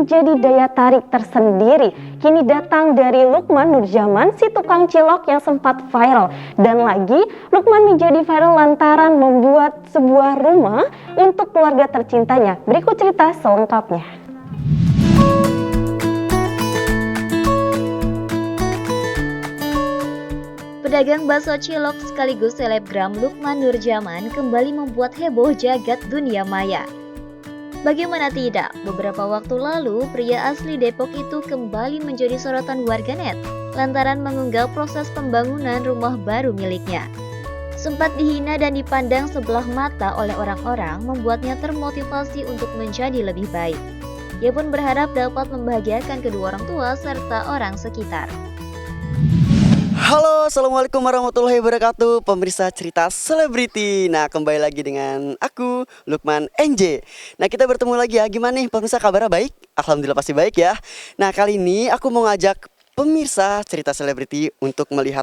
menjadi daya tarik tersendiri. Kini datang dari Lukman Nurjaman, si tukang cilok yang sempat viral. Dan lagi, Lukman menjadi viral lantaran membuat sebuah rumah untuk keluarga tercintanya. Berikut cerita selengkapnya. Pedagang bakso cilok sekaligus selebgram Lukman Nurjaman kembali membuat heboh jagat dunia maya. Bagaimana tidak, beberapa waktu lalu pria asli Depok itu kembali menjadi sorotan warganet lantaran mengunggah proses pembangunan rumah baru miliknya. Sempat dihina dan dipandang sebelah mata oleh orang-orang membuatnya termotivasi untuk menjadi lebih baik. Ia pun berharap dapat membahagiakan kedua orang tua serta orang sekitar. Halo, assalamualaikum warahmatullahi wabarakatuh, pemirsa cerita selebriti. Nah, kembali lagi dengan aku, Lukman NJ. Nah, kita bertemu lagi ya. Gimana nih pemirsa, kabarnya baik? Alhamdulillah pasti baik ya. Nah, kali ini aku mau ngajak pemirsa cerita selebriti untuk melihat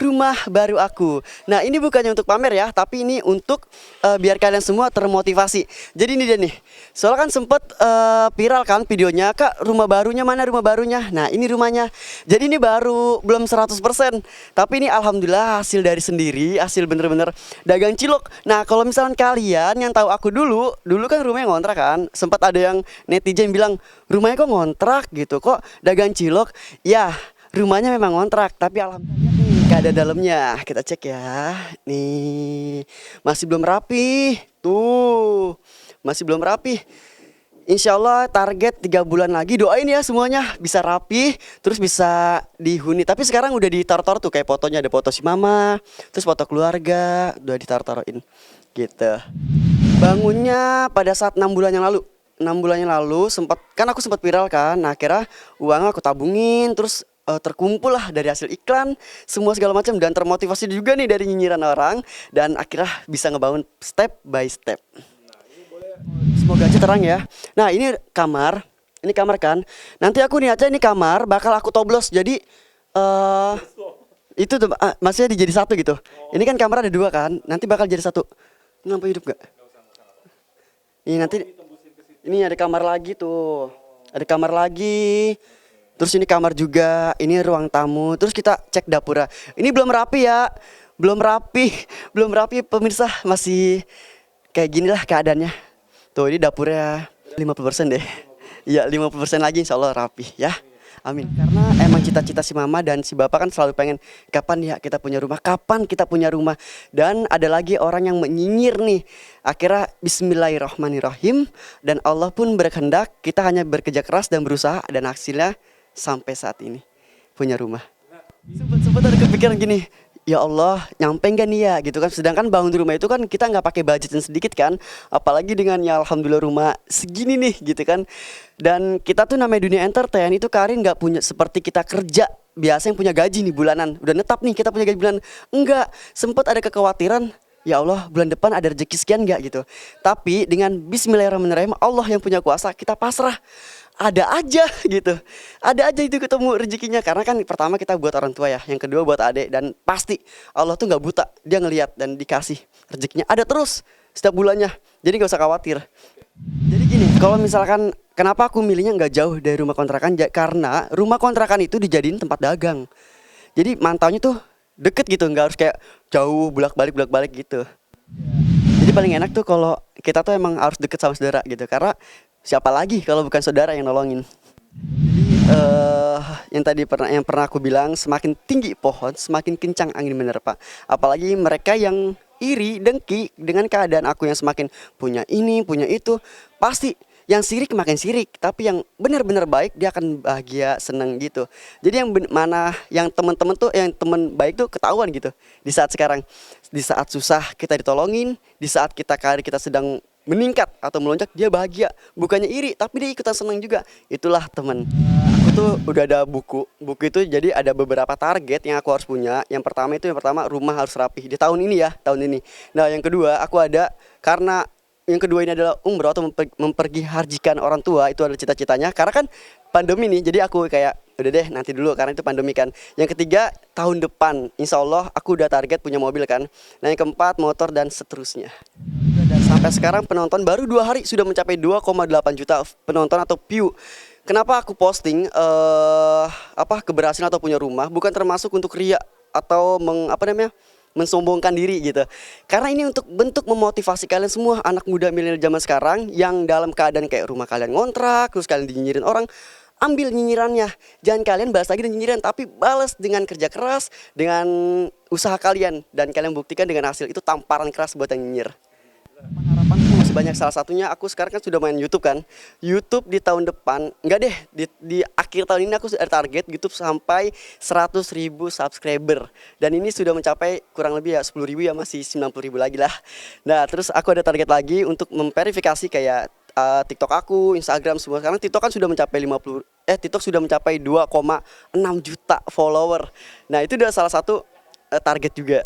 rumah baru aku. Nah, ini bukannya untuk pamer ya, tapi ini untuk biar kalian semua termotivasi. Jadi ini dia nih. Soalnya kan sempet viral kan videonya, Kak, rumah barunya mana, rumah barunya? Nah, ini rumahnya. Jadi ini baru belum 100%, tapi ini alhamdulillah hasil dari sendiri, hasil bener-bener dagang cilok. Nah, kalau misalnya kalian yang tahu aku dulu kan rumahnya ngontrak kan. Sempat ada yang netizen bilang, rumahnya kok ngontrak gitu, kok dagang cilok. Ya, rumahnya memang ngontrak, tapi alhamdulillah nih gak ada dalamnya. Kita cek ya. Nih, masih belum rapi. Tuh, masih belum rapi. Insya Allah target 3 bulan lagi. Doain ya semuanya bisa rapi, terus bisa dihuni. Tapi sekarang udah ditaruh-taruh tuh, kayak fotonya, ada foto si mama, terus foto keluarga, udah ditaruh-taruhin gitu. Bangunnya pada saat 6 bulan yang lalu. 6 bulan yang lalu aku sempat viral kan. Nah, akhirnya uangnya aku tabungin, terus terkumpul lah dari hasil iklan, semua segala macam, dan termotivasi juga nih dari nyinyiran orang, dan akhirnya bisa ngebangun step by step. Semoga aja terang ya. Nah, ini kamar kan. Nanti aku nih aja, ini kamar bakal aku toblos jadi itu tuh maksudnya dijadi satu gitu. Ini kan kamar ada 2 kan, nanti bakal jadi satu. Kenapa hidup gak? Ini nanti ini ada kamar lagi tuh. Ada kamar lagi. Terus ini kamar juga. Ini ruang tamu. Terus kita cek dapurnya. Ini belum rapi ya. Belum rapi pemirsa. Masih kayak gini lah keadaannya. Tuh, ini dapurnya 50% deh. Iya, 50% lagi insya Allah rapi ya. Amin. Karena emang cita-cita si mama dan si bapak kan selalu pengen, kapan ya kita punya rumah, kapan kita punya rumah. Dan ada lagi orang yang menyinyir nih. Akhirnya bismillahirrahmanirrahim, dan Allah pun berkehendak, kita hanya bekerja keras dan berusaha, dan hasilnya sampai saat ini punya rumah. Sempat ada kepikiran gini, ya Allah, nyampe gak nih ya gitu kan. Sedangkan bangun rumah itu kan kita gak pakai budget yang sedikit kan. Apalagi dengan ya alhamdulillah rumah segini nih gitu kan. Dan kita tuh namanya dunia entertain itu, Karin gak punya seperti kita kerja biasa yang punya gaji nih bulanan. Udah netap nih kita punya gaji bulanan. Enggak, sempat ada kekhawatiran, ya Allah bulan depan ada rezeki sekian gak gitu. Tapi dengan bismillahirrahmanirrahim, Allah yang punya kuasa, kita pasrah. Ada aja gitu. Ada aja itu ketemu rezekinya. Karena kan pertama kita buat orang tua ya, yang kedua buat adik. Dan pasti Allah tuh gak buta, dia ngelihat dan dikasih rezekinya. Ada terus setiap bulannya. Jadi gak usah khawatir. Jadi gini, kalau misalkan kenapa aku milihnya gak jauh dari rumah kontrakan, karena rumah kontrakan itu dijadiin tempat dagang. Jadi mantaunya tuh deket gitu, gak harus kayak jauh bolak-balik gitu. Jadi paling enak tuh kalau kita tuh emang harus deket sama saudara gitu. Karena siapa lagi kalau bukan saudara yang nolongin. Jadi yang pernah aku bilang, semakin tinggi pohon semakin kencang angin menerpa. Apalagi mereka yang iri, dengki dengan keadaan aku yang semakin punya ini, punya itu, pasti yang sirik makin sirik. Tapi yang benar-benar baik dia akan bahagia, seneng gitu. Jadi yang teman-teman tuh, yang teman baik tuh ketahuan gitu. Di saat sekarang, di saat susah kita ditolongin, di saat kita sedang meningkat atau melonjak, dia bahagia, bukannya iri tapi dia ikutan senang juga. Itulah teman. Aku tuh udah ada buku itu, jadi ada beberapa target yang aku harus punya. Yang pertama rumah harus rapi di tahun ini. Nah, yang kedua karena yang kedua ini adalah umroh atau mempergi hajikan orang tua. Itu adalah cita-citanya, karena kan pandemi nih, jadi aku kayak udah deh nanti dulu karena itu pandemi kan. Yang ketiga tahun depan insya Allah aku udah target punya mobil kan. Nah, yang keempat motor dan seterusnya. Sampai sekarang penonton baru 2 hari sudah mencapai 2,8 juta penonton atau view. Kenapa aku posting keberhasilan atau punya rumah, bukan termasuk untuk ria atau mensombongkan diri gitu. Karena ini untuk bentuk memotivasi kalian semua anak muda milenial zaman sekarang yang dalam keadaan kayak rumah kalian ngontrak, terus kalian dinyinyirin orang, ambil nyinyirannya. Jangan kalian balas lagi dengan nyinyiran, tapi balas dengan kerja keras, dengan usaha kalian, dan kalian buktikan dengan hasil itu tamparan keras buat yang nyinyir. Harapanku masih banyak, salah satunya aku sekarang kan sudah main YouTube kan. YouTube di tahun depan, enggak deh, di akhir tahun ini aku ada target YouTube sampai 100.000 subscriber. Dan ini sudah mencapai kurang lebih ya 10.000 ya, masih 90.000 lagi lah. Nah terus aku ada target lagi untuk memverifikasi kayak TikTok aku, Instagram semua. Sekarang TikTok kan sudah mencapai TikTok sudah mencapai 2,6 juta follower. Nah itu udah salah satu target juga.